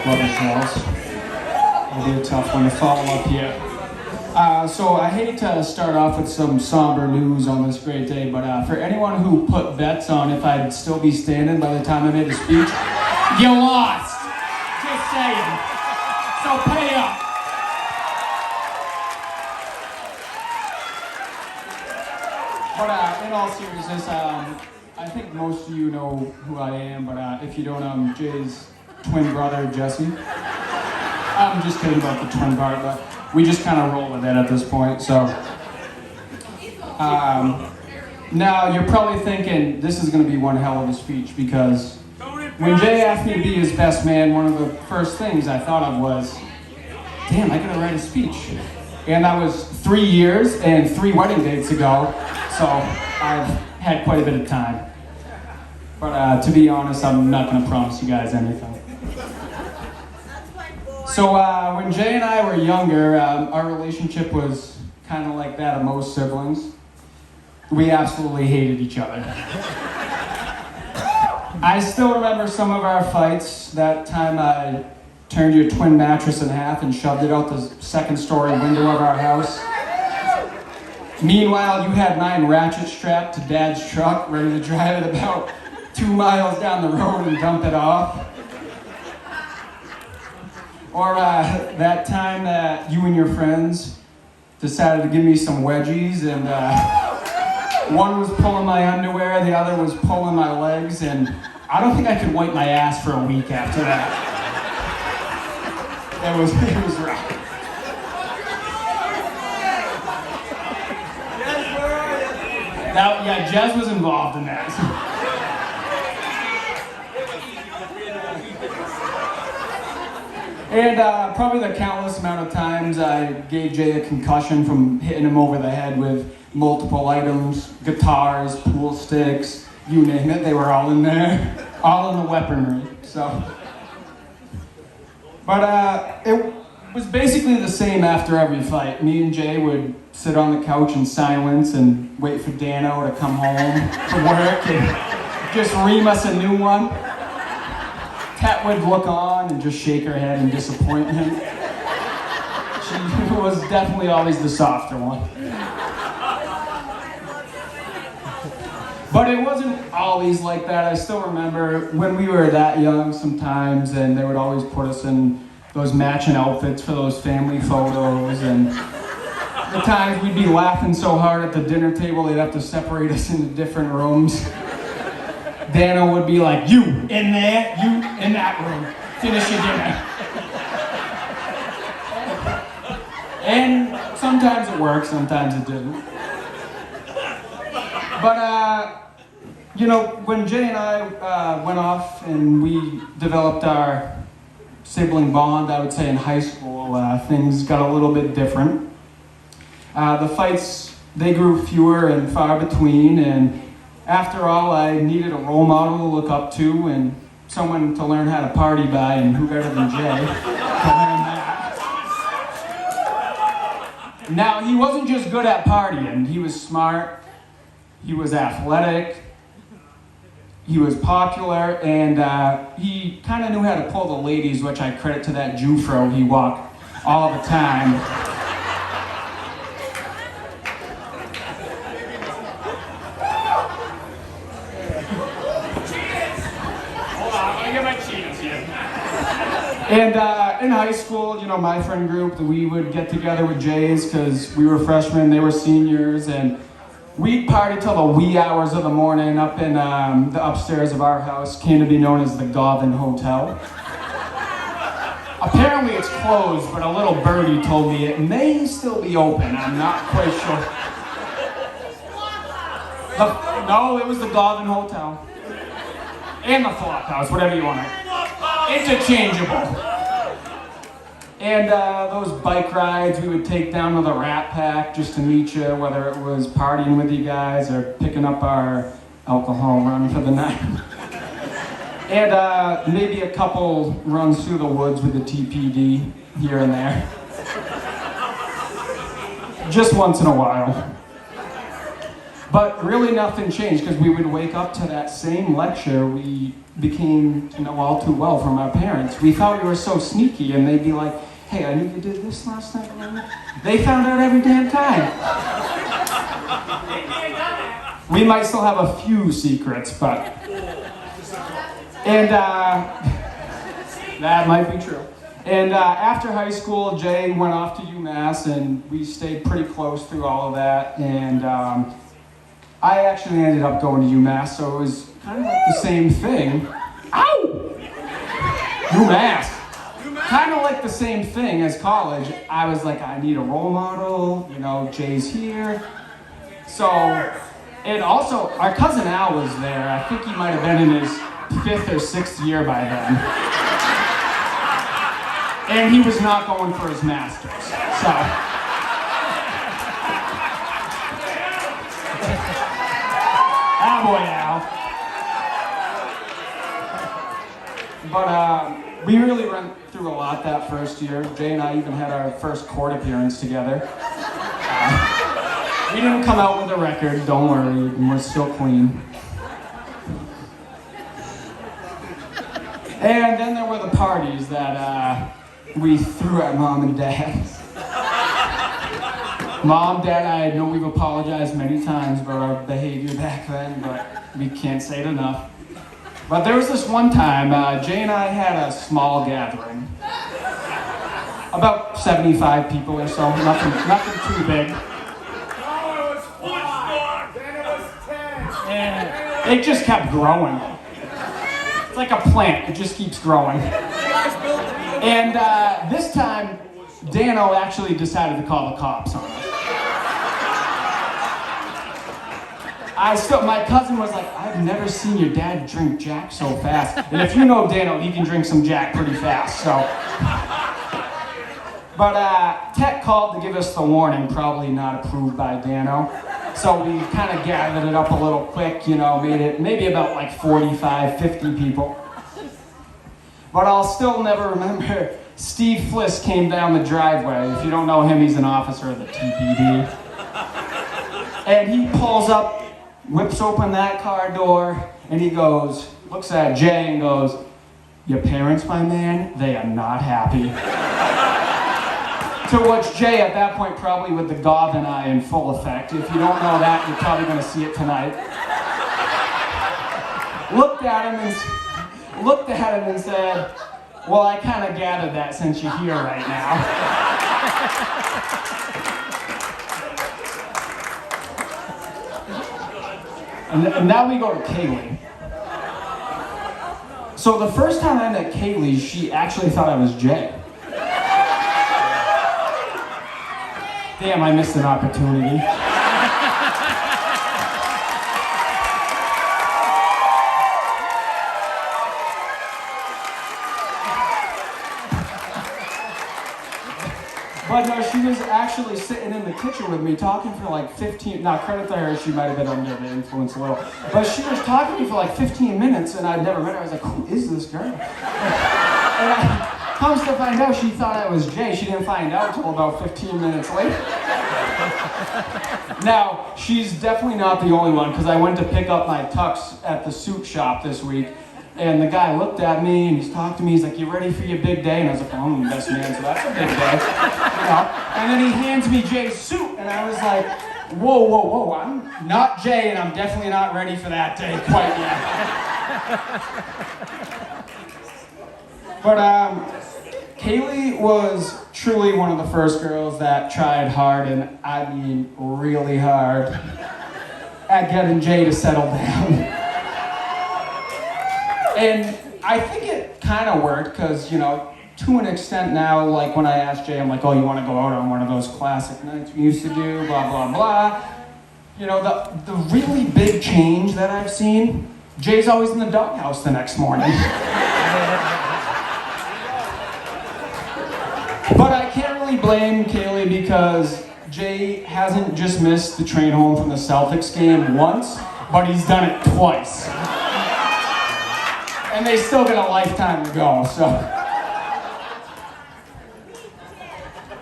Love the Charles. It'll be a tough one to follow up here. So I hate to start off with some somber news on this great day, but for anyone who put bets on if I'd still be standing by the time I made a speech, you lost. Just saying. So pay up. But in all seriousness, I think most of you know who I am, but if you don't, I'm Jay's twin brother, Jesse. I'm just kidding about the twin part, but we just kind of roll with it at this point, so. Now, you're probably thinking, this is going to be one hell of a speech, because when Jay asked me to be his best man, one of the first things I thought of was, damn, I gotta write a speech. And that was 3 years and 3 wedding dates ago, so I've had quite a bit of time. But to be honest, I'm not gonna promise you guys anything. So when Jay and I were younger, our relationship was kind of like that of most siblings. We absolutely hated each other. I still remember some of our fights. That time I turned your twin mattress in half and shoved it out the second-story window of our house. Meanwhile, you had mine ratchet strapped to Dad's truck, ready to drive it about 2 miles down the road and dump it off. Or that time that you and your friends decided to give me some wedgies, and one was pulling my underwear, the other was pulling my legs, and I don't think I could wipe my ass for a week after that. It was rough. Yeah, Jez was involved in that. And probably the countless amount of times I gave Jay a concussion from hitting him over the head with multiple items, guitars, pool sticks, you name it, they were all in there, all in the weaponry, so. But it was basically the same after every fight. Me and Jay would sit on the couch in silence and wait for Dano to come home from work and just ream us a new one. Kat would look on and just shake her head in disappointment. She was definitely always the softer one. But it wasn't always like that. I still remember when we were that young sometimes, and they would always put us in those matching outfits for those family photos, and the times we'd be laughing so hard at the dinner table they'd have to separate us into different rooms. Dano would be like, you in there, you in that room, finish your dinner. And sometimes it worked, sometimes it didn't. But, you know, when Jay and I went off and we developed our sibling bond, I would say in high school, things got a little bit different. The fights, they grew fewer and far between, and after all, I needed a role model to look up to and someone to learn how to party by, and who better than Jay to learn that. Now, he wasn't just good at partying. He was smart, he was athletic, he was popular, and he kind of knew how to pull the ladies, which I credit to that Jufro he walked all the time. And in high school, you know, my friend group, we would get together with Jay's because we were freshmen, they were seniors, and we'd party till the wee hours of the morning up in the upstairs of our house, came to be known as the Gauvin Hotel. Apparently it's closed, but a little birdie told me it may still be open. I'm not quite sure. No, it was the Gauvin Hotel. And the Flop House, whatever you want. Interchangeable. And those bike rides we would take down to the Rat Pack just to meet you, whether it was partying with you guys or picking up our alcohol run for the night. And maybe a couple runs through the woods with the TPD here and there. Just once in a while. But really nothing changed because we would wake up to that same lecture we became to know all too well from our parents. We thought we were so sneaky and they'd be like, hey, I knew you did this last night. They found out every damn time. We might still have a few secrets, but... And that might be true. And after high school, Jay went off to UMass and we stayed pretty close through all of that. And I actually ended up going to UMass, so it was kind of like the same thing. Ow! UMass! Kind of like the same thing as college. I was like, I need a role model, you know, Jay's here. So, and also, our cousin Al was there. I think he might have been in his 5th or 6th year by then. And he was not going for his master's, so. Ah, boy, Al. But we really went through a lot that first year. Jay and I even had our first court appearance together. We didn't come out with a record, don't worry, we're still clean. And then there were the parties that we threw at Mom and Dad. Mom, Dad, I know we've apologized many times about our behavior back then, but we can't say it enough. But there was this one time, Jay and I had a small gathering. About 75 people or so, nothing too big. And it just kept growing. It's like a plant, it just keeps growing. And this time, Dano actually decided to call the cops on us. My cousin was like, I've never seen your dad drink Jack so fast. And if you know Dano, he can drink some Jack pretty fast, so. But Tech called to give us the warning, probably not approved by Dano. So we kind of gathered it up a little quick, you know, made it maybe about like 45, 50 people. But I'll still never remember, Steve Fliss came down the driveway. If you don't know him, he's an officer of the TPD. And he pulls up, whips open that car door, and he goes, looks at Jay and goes, your parents, my man, they are not happy. To which Jay, at that point, probably with the Gauvin eye in full effect. If you don't know that, you're probably going to see it tonight. Looked at him and said, well, I kind of gathered that since you're here right now. And now we go to Kaylee. So the first time I met Kaylee, she actually thought I was Jay. Damn, I missed an opportunity. But no, she was actually sitting in the kitchen with me talking for like 15, now credit to her, she might have been under the influence a little, but she was talking to me for like 15 minutes and I'd never met her. I was like, who is this girl? And comes to find out, she thought I was Jay. She didn't find out until about 15 minutes later. Now, she's definitely not the only one, because I went to pick up my tux at the suit shop this week, and the guy looked at me and he's talking to me. He's like, you ready for your big day? And I was like, I'm the best man, so that's a big day. You know? And then he hands me Jay's suit, and I was like, whoa, I'm not Jay, and I'm definitely not ready for that day quite yet. But Kaylee was truly one of the first girls that tried hard, and I mean really hard, at getting Jay to settle down. And I think it kind of worked, because, you know, to an extent now, like when I asked Jay, I'm like, oh, you want to go out on one of those classic nights we used to do, blah, blah, blah. You know, the really big change that I've seen, Jay's always in the doghouse the next morning. But I can't really blame Kaylee, because Jay hasn't just missed the train home from the Celtics game once, but he's done it twice. And they still got a lifetime to go, so.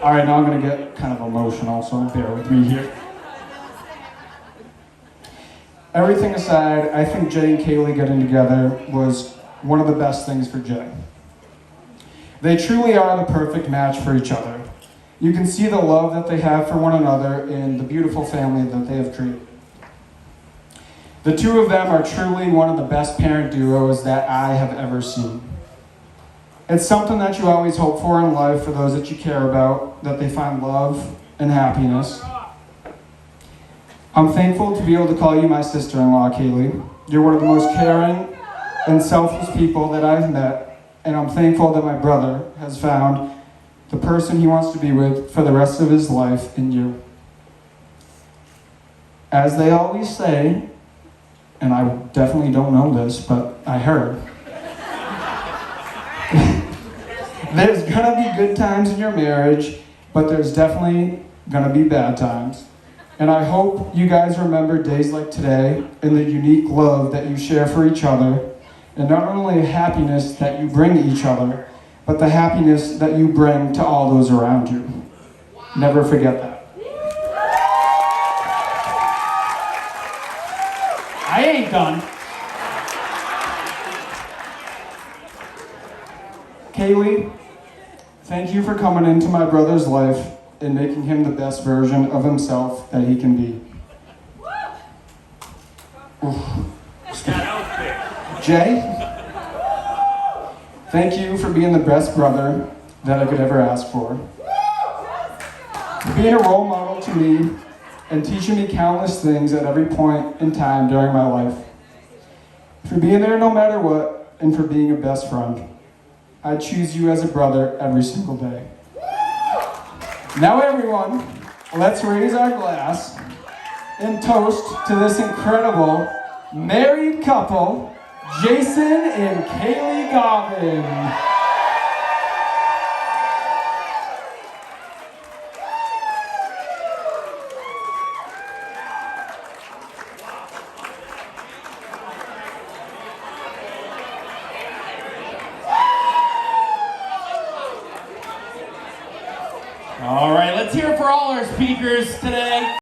All right, now I'm gonna get kind of emotional, so bear with me here. everything aside, I think Jay and Kaylee getting together was one of the best things for Jay. They truly are the perfect match for each other. You can see the love that they have for one another in the beautiful family that they have created. The two of them are truly one of the best parent duos that I have ever seen. It's something that you always hope for in life for those that you care about, that they find love and happiness. I'm thankful to be able to call you my sister-in-law, Kaylee. You're one of the most caring and selfless people that I've met, and I'm thankful that my brother has found the person he wants to be with for the rest of his life in you. As they always say, and I definitely don't know this, but I heard, there's gonna be good times in your marriage, but there's definitely gonna be bad times. And I hope you guys remember days like today and the unique love that you share for each other, and not only the happiness that you bring each other, but the happiness that you bring to all those around you. Never forget that. I ain't done. Kaylee, thank you for coming into my brother's life and making him the best version of himself that he can be. Jay, thank you for being the best brother that I could ever ask for. For being a role model to me and teaching me countless things at every point in time during my life. For being there no matter what, and for being a best friend. I choose you as a brother every single day. Now everyone, let's raise our glass and toast to this incredible married couple, Jason and Kaylee Gauvin. All right, let's hear it for all our speakers today.